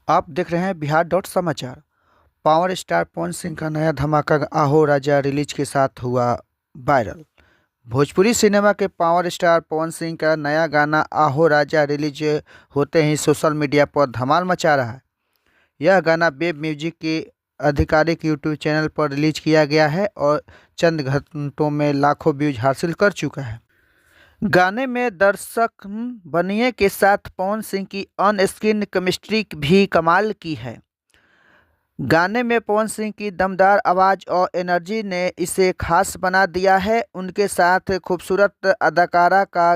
आप देख रहे हैं बिहार डॉट समाचार। पावर स्टार पवन सिंह का नया धमाका आहो राजा रिलीज के साथ हुआ वायरल। भोजपुरी सिनेमा के पावर स्टार पवन सिंह का नया गाना आहो राजा रिलीज होते ही सोशल मीडिया पर धमाल मचा रहा है। यह गाना वेब म्यूजिक के आधिकारिक यूट्यूब चैनल पर रिलीज किया गया है और चंद घंटों में लाखों व्यूज हासिल कर चुका है। गाने में दर्शक बनिए के साथ पवन सिंह की ऑन स्क्रीन केमिस्ट्री भी कमाल की है। गाने में पवन सिंह की दमदार आवाज़ और एनर्जी ने इसे खास बना दिया है। उनके साथ खूबसूरत अदाकारा का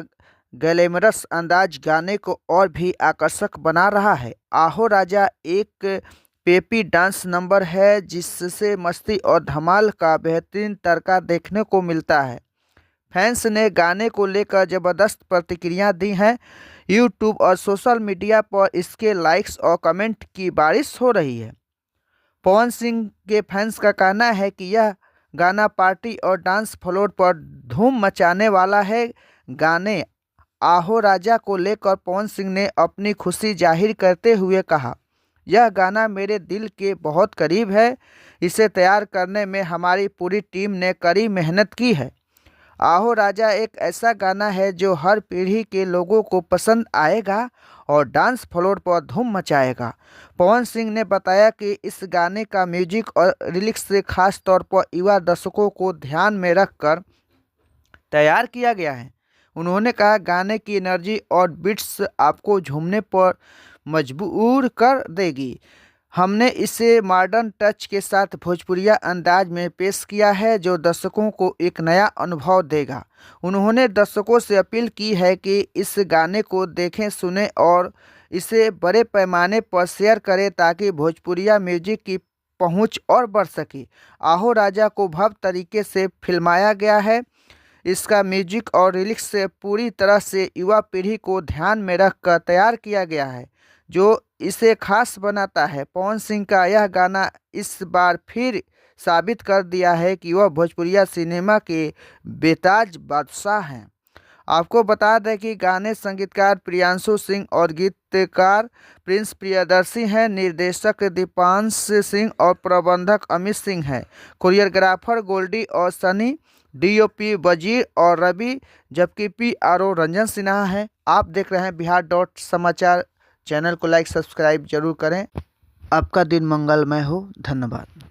ग्लैमरस अंदाज गाने को और भी आकर्षक बना रहा है। आहो राजा एक पेपी डांस नंबर है जिससे मस्ती और धमाल का बेहतरीन तड़का देखने को मिलता है। फैंस ने गाने को लेकर ज़बरदस्त प्रतिक्रिया दी हैं। यूट्यूब और सोशल मीडिया पर इसके लाइक्स और कमेंट की बारिश हो रही है। पवन सिंह के फैंस का कहना है कि यह गाना पार्टी और डांस फ्लोर पर धूम मचाने वाला है। गाने आहो राजा को लेकर पवन सिंह ने अपनी खुशी जाहिर करते हुए कहा, यह गाना मेरे दिल के बहुत करीब है। इसे तैयार करने में हमारी पूरी टीम ने कड़ी मेहनत की है। आहो राजा एक ऐसा गाना है जो हर पीढ़ी के लोगों को पसंद आएगा और डांस फ्लोर पर धूम मचाएगा। पवन सिंह ने बताया कि इस गाने का म्यूजिक और लिरिक्स से खास तौर पर युवा दर्शकों को ध्यान में रखकर तैयार किया गया है। उन्होंने कहा, गाने की एनर्जी और बीट्स आपको झूमने पर मजबूर कर देगी। हमने इसे मॉडर्न टच के साथ भोजपुरिया अंदाज में पेश किया है जो दर्शकों को एक नया अनुभव देगा। उन्होंने दर्शकों से अपील की है कि इस गाने को देखें, सुनें और इसे बड़े पैमाने पर शेयर करें ताकि भोजपुरिया म्यूजिक की पहुंच और बढ़ सके। आहो राजा को भव्य तरीके से फिल्माया गया है। इसका म्यूजिक और लिरिक्स से पूरी तरह से युवा पीढ़ी को ध्यान में रखकर तैयार किया गया है जो इसे खास बनाता है। पवन सिंह का यह गाना इस बार फिर साबित कर दिया है कि वह भोजपुरिया सिनेमा के बेताज बादशाह हैं। आपको बता दें कि गाने संगीतकार प्रियांशु सिंह और गीतकार प्रिंस प्रियदर्शी हैं। निर्देशक दीपांश सिंह और प्रबंधक अमित सिंह हैं। कोरियोग्राफर गोल्डी और सनी, डीओपी वजीर और रवि, जबकि पीआरओ रंजन सिन्हा हैं। आप देख रहे हैं बिहार डॉट समाचार। चैनल को लाइक सब्सक्राइब जरूर करें। आपका दिन मंगलमय हो। धन्यवाद।